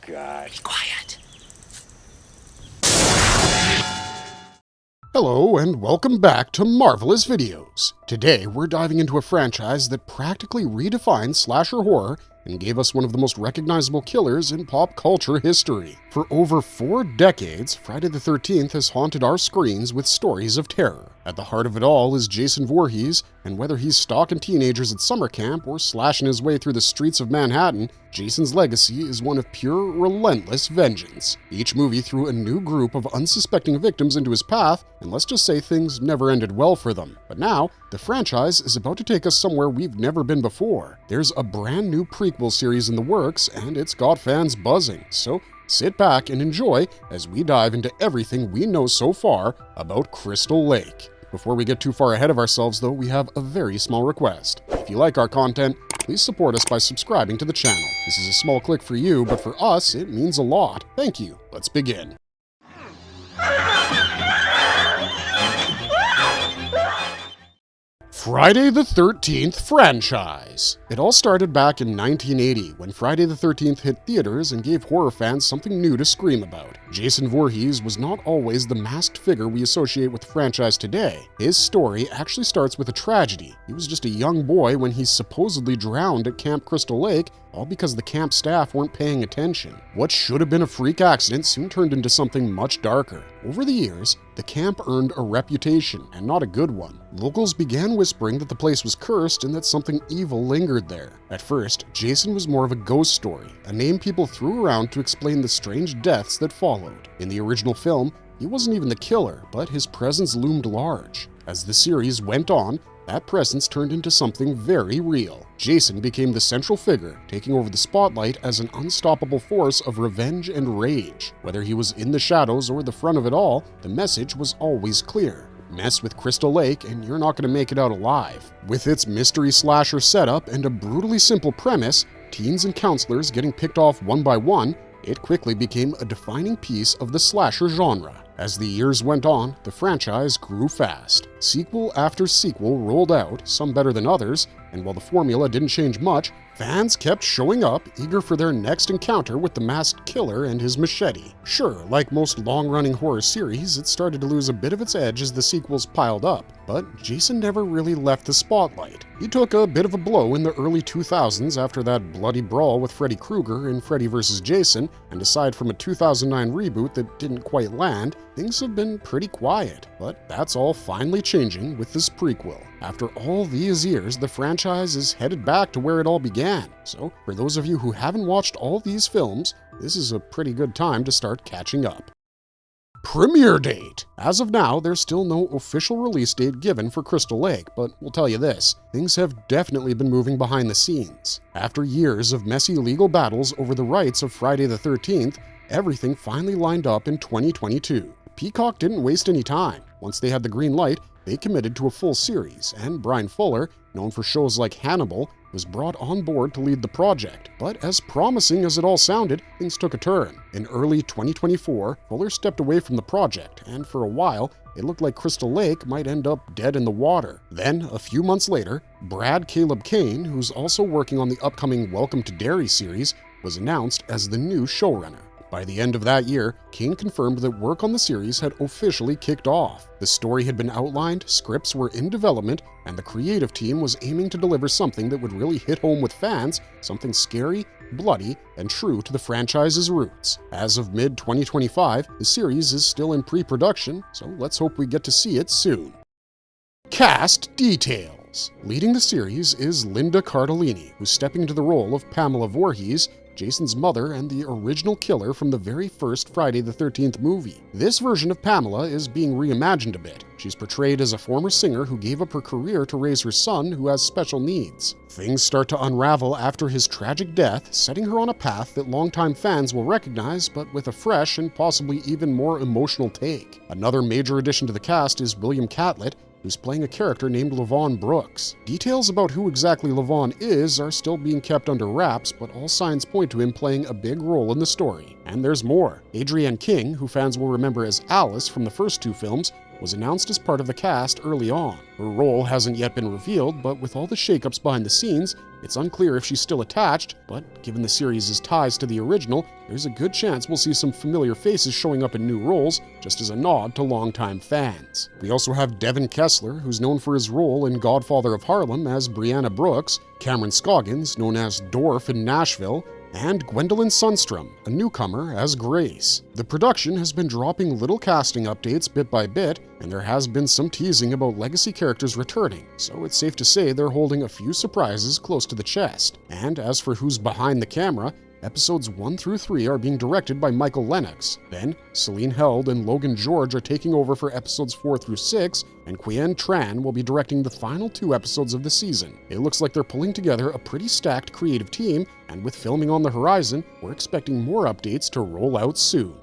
God. Be quiet. Hello and welcome back to Marvelous Videos. Today we're diving into a franchise that practically redefined slasher horror and gave us one of the most recognizable killers in pop culture history. For over 4 decades, Friday the 13th has haunted our screens with stories of terror. At the heart of it all is Jason Voorhees, and whether he's stalking teenagers at summer camp or slashing his way through the streets of Manhattan, Jason's legacy is one of pure, relentless vengeance. Each movie threw a new group of unsuspecting victims into his path, and let's just say things never ended well for them. But now, the franchise is about to take us somewhere we've never been before. There's a brand new prequel series in the works, and it's got fans buzzing. So sit back and enjoy as we dive into everything we know so far about Crystal Lake. Before we get too far ahead of ourselves, though, we have a very small request. If you like our content, please support us by subscribing to the channel. This is a small click for you, but for us, it means a lot. Thank you. Let's begin. Friday the 13th franchise. It all started back in 1980 when Friday the 13th hit theaters and gave horror fans something new to scream about. Jason Voorhees was not always the masked figure we associate with the franchise today. His story actually starts with a tragedy. He was just a young boy when he supposedly drowned at Camp Crystal Lake, all because the camp staff weren't paying attention. What should have been a freak accident soon turned into something much darker. Over the years, the camp earned a reputation, and not a good one. Locals began whispering that the place was cursed and that something evil lingered there. At first, Jason was more of a ghost story, a name people threw around to explain the strange deaths that followed. In the original film, he wasn't even the killer, but his presence loomed large. As the series went on, that presence turned into something very real. Jason became the central figure, taking over the spotlight as an unstoppable force of revenge and rage. Whether he was in the shadows or the front of it all, the message was always clear. Mess with Crystal Lake and you're not going to make it out alive. With its mystery slasher setup and a brutally simple premise, teens and counselors getting picked off one by one, it quickly became a defining piece of the slasher genre. As the years went on, the franchise grew fast. Sequel after sequel rolled out, some better than others, and while the formula didn't change much, fans kept showing up, eager for their next encounter with the masked killer and his machete. Sure, like most long-running horror series, it started to lose a bit of its edge as the sequels piled up, but Jason never really left the spotlight. He took a bit of a blow in the early 2000s after that bloody brawl with Freddy Krueger in Freddy vs. Jason, and aside from a 2009 reboot that didn't quite land, things have been pretty quiet. But that's all finally changing with this prequel. After all these years, the franchise is headed back to where it all began. So, for those of you who haven't watched all these films, this is a pretty good time to start catching up. Premiere date. As of now, there's still no official release date given for Crystal Lake, but we'll tell you this, things have definitely been moving behind the scenes. After years of messy legal battles over the rights of Friday the 13th, everything finally lined up in 2022. Peacock didn't waste any time. Once they had the green light, they committed to a full series, and Brian Fuller, known for shows like Hannibal, was brought on board to lead the project. But as promising as it all sounded, things took a turn. In early 2024, Fuller stepped away from the project, and for a while, it looked like Crystal Lake might end up dead in the water. Then, a few months later, Brad Caleb Kane, who's also working on the upcoming Welcome to Derry series, was announced as the new showrunner. By the end of that year, Kane confirmed that work on the series had officially kicked off. The story had been outlined, scripts were in development, and the creative team was aiming to deliver something that would really hit home with fans, something scary, bloody, and true to the franchise's roots. As of mid-2025, the series is still in pre-production, so let's hope we get to see it soon. Cast details. Leading the series is Linda Cardellini, who's stepping into the role of Pamela Voorhees, Jason's mother and the original killer from the very first Friday the 13th movie. This version of Pamela is being reimagined a bit. She's portrayed as a former singer who gave up her career to raise her son who has special needs. Things start to unravel after his tragic death, setting her on a path that longtime fans will recognize, but with a fresh and possibly even more emotional take. Another major addition to the cast is William Catlett, who's playing a character named Lavon Brooks. Details about who exactly Lavon is are still being kept under wraps, but all signs point to him playing a big role in the story. And there's more. Adrienne King, who fans will remember as Alice from the first 2 films, was announced as part of the cast early on. Her role hasn't yet been revealed, but with all the shakeups behind the scenes, it's unclear if she's still attached, but given the series' ties to the original, there's a good chance we'll see some familiar faces showing up in new roles, just as a nod to longtime fans. We also have Devin Kessler, who's known for his role in Godfather of Harlem as Brianna Brooks, Cameron Scoggins, known as Dorf in Nashville, and Gwendolyn Sundstrom, a newcomer, as Grace. The production has been dropping little casting updates bit by bit, and there has been some teasing about legacy characters returning, so it's safe to say they're holding a few surprises close to the chest. And as for who's behind the camera, episodes 1 through 3 are being directed by Michael Lennox. Then, Celine Held and Logan George are taking over for episodes 4 through 6, and Quyen Tran will be directing the final 2 episodes of the season. It looks like they're pulling together a pretty stacked creative team, and with filming on the horizon, we're expecting more updates to roll out soon.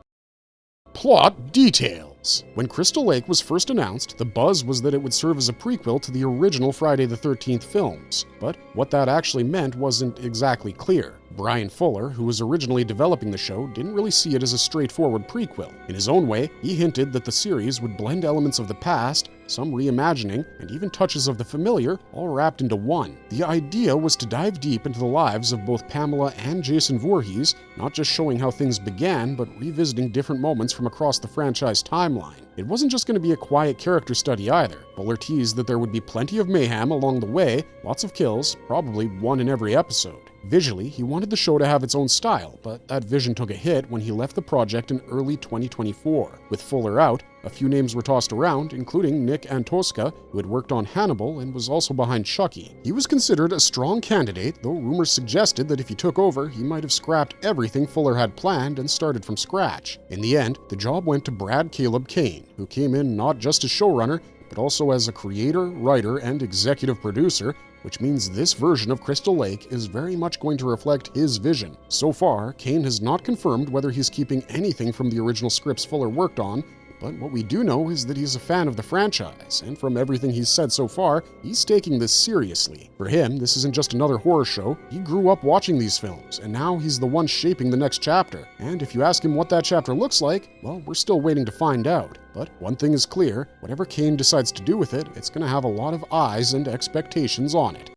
Plot details. When Crystal Lake was first announced, the buzz was that it would serve as a prequel to the original Friday the 13th films, but what that actually meant wasn't exactly clear. Brian Fuller, who was originally developing the show, didn't really see it as a straightforward prequel. In his own way, he hinted that the series would blend elements of the past, some reimagining, and even touches of the familiar, all wrapped into one. The idea was to dive deep into the lives of both Pamela and Jason Voorhees, not just showing how things began, but revisiting different moments from across the franchise timeline. It wasn't just going to be a quiet character study either. Fuller teased that there would be plenty of mayhem along the way, lots of kills, probably one in every episode. Visually, he wanted the show to have its own style, but that vision took a hit when he left the project in early 2024. With Fuller out, a few names were tossed around, including Nick Antosca, who had worked on Hannibal and was also behind Chucky. He was considered a strong candidate, though rumors suggested that if he took over, he might have scrapped everything Fuller had planned and started from scratch. In the end, the job went to Brad Caleb Kane, who came in not just as showrunner, but also as a creator, writer, and executive producer, which means this version of Crystal Lake is very much going to reflect his vision. So far, Kane has not confirmed whether he's keeping anything from the original scripts Fuller worked on, but what we do know is that he's a fan of the franchise, and from everything he's said so far, he's taking this seriously. For him, this isn't just another horror show. He grew up watching these films, and now he's the one shaping the next chapter. And if you ask him what that chapter looks like, well, we're still waiting to find out. But one thing is clear, whatever Kane decides to do with it, it's going to have a lot of eyes and expectations on it.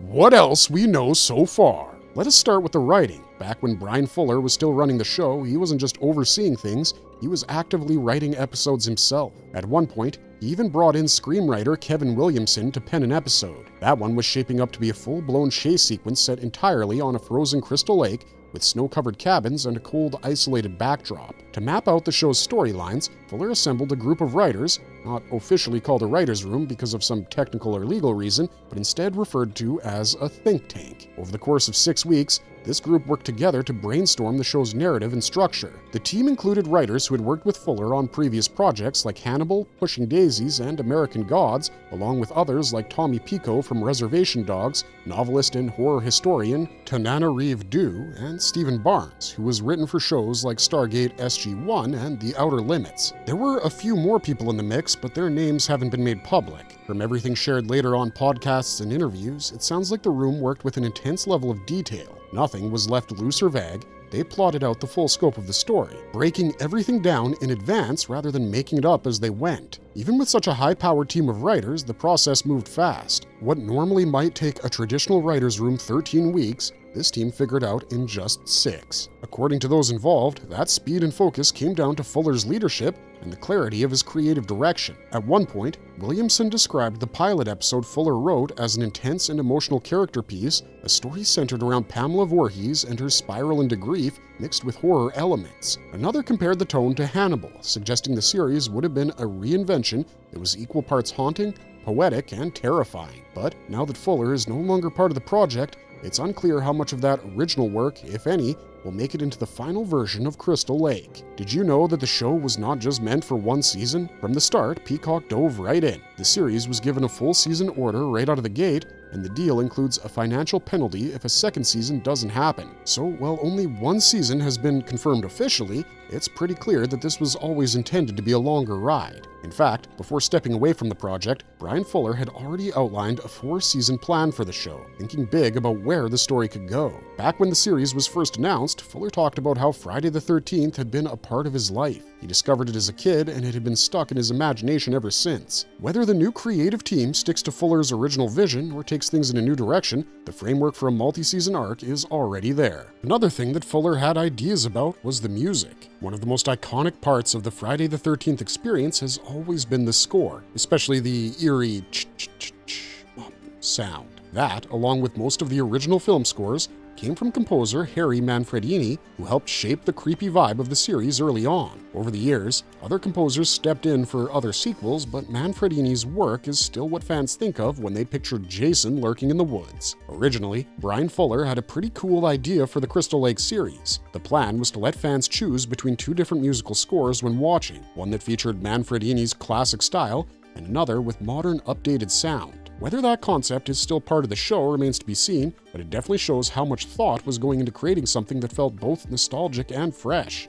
What else we know so far? Let us start with the writing. Back when Brian Fuller was still running the show, he wasn't just overseeing things, he was actively writing episodes himself. At one point, he even brought in screenwriter Kevin Williamson to pen an episode. That one was shaping up to be a full-blown chase sequence set entirely on a frozen Crystal Lake with snow-covered cabins and a cold, isolated backdrop. To map out the show's storylines, Fuller assembled a group of writers, not officially called a writer's room because of some technical or legal reason, but instead referred to as a think tank. Over the course of 6 weeks, this group worked together to brainstorm the show's narrative and structure. The team included writers who had worked with Fuller on previous projects like Hannibal, Pushing Daisies, and American Gods, along with others like Tommy Pico from Reservation Dogs, novelist and horror historian Tananarive Due, and Stephen Barnes, who was written for shows like Stargate SG-1 and The Outer Limits. There were a few more people in the mix, but their names haven't been made public. From everything shared later on podcasts and interviews, it sounds like the room worked with an intense level of detail. Nothing was left loose or vague. They plotted out the full scope of the story, breaking everything down in advance rather than making it up as they went. Even with such a high-powered team of writers, the process moved fast. What normally might take a traditional writer's room 13 weeks, this team figured out in just 6. According to those involved, that speed and focus came down to Fuller's leadership and the clarity of his creative direction. At one point, Williamson described the pilot episode Fuller wrote as an intense and emotional character piece, a story centered around Pamela Voorhees and her spiral into grief mixed with horror elements. Another compared the tone to Hannibal, suggesting the series would have been a reinvention that was equal parts haunting, poetic, and terrifying. But now that Fuller is no longer part of the project, it's unclear how much of that original work, if any, will make it into the final version of Crystal Lake. Did you know that the show was not just meant for one season? From the start, Peacock dove right in. The series was given a full season order right out of the gate, and the deal includes a financial penalty if a second season doesn't happen. So while only one season has been confirmed officially, it's pretty clear that this was always intended to be a longer ride. In fact, before stepping away from the project, Brian Fuller had already outlined a 4-season plan for the show, thinking big about where the story could go. Back when the series was first announced, Fuller talked about how Friday the 13th had been a part of his life. He discovered it as a kid, and it had been stuck in his imagination ever since. Whether the new creative team sticks to Fuller's original vision or takes things in a new direction, the framework for a multi-season arc is already there. Another thing that Fuller had ideas about was the music. One of the most iconic parts of the Friday the 13th experience has always been the score, especially the eerie ch-ch-ch-ch sound. That, along with most of the original film scores, came from composer Harry Manfredini, who helped shape the creepy vibe of the series early on. Over the years, other composers stepped in for other sequels, but Manfredini's work is still what fans think of when they picture Jason lurking in the woods. Originally, Brian Fuller had a pretty cool idea for the Crystal Lake series. The plan was to let fans choose between two different musical scores when watching, one that featured Manfredini's classic style and another with modern, updated sound. Whether that concept is still part of the show remains to be seen, but it definitely shows how much thought was going into creating something that felt both nostalgic and fresh.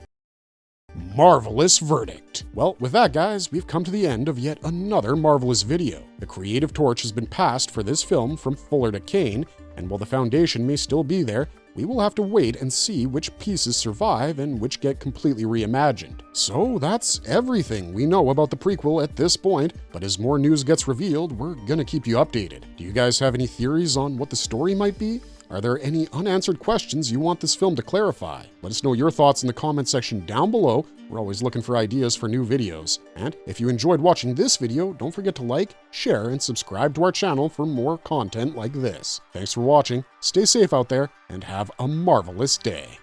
Marvelous verdict. Well, with that, guys, we've come to the end of yet another marvelous video. The creative torch has been passed for this film from Fuller to Kane, and while the foundation may still be there, we will have to wait and see which pieces survive and which get completely reimagined. So that's everything we know about the prequel at this point, but as more news gets revealed, we're gonna keep you updated. Do you guys have any theories on what the story might be? Are there any unanswered questions you want this film to clarify? Let us know your thoughts in the comment section down below. We're always looking for ideas for new videos. And if you enjoyed watching this video, don't forget to like, share, and subscribe to our channel for more content like this. Thanks for watching, stay safe out there, and have a marvelous day.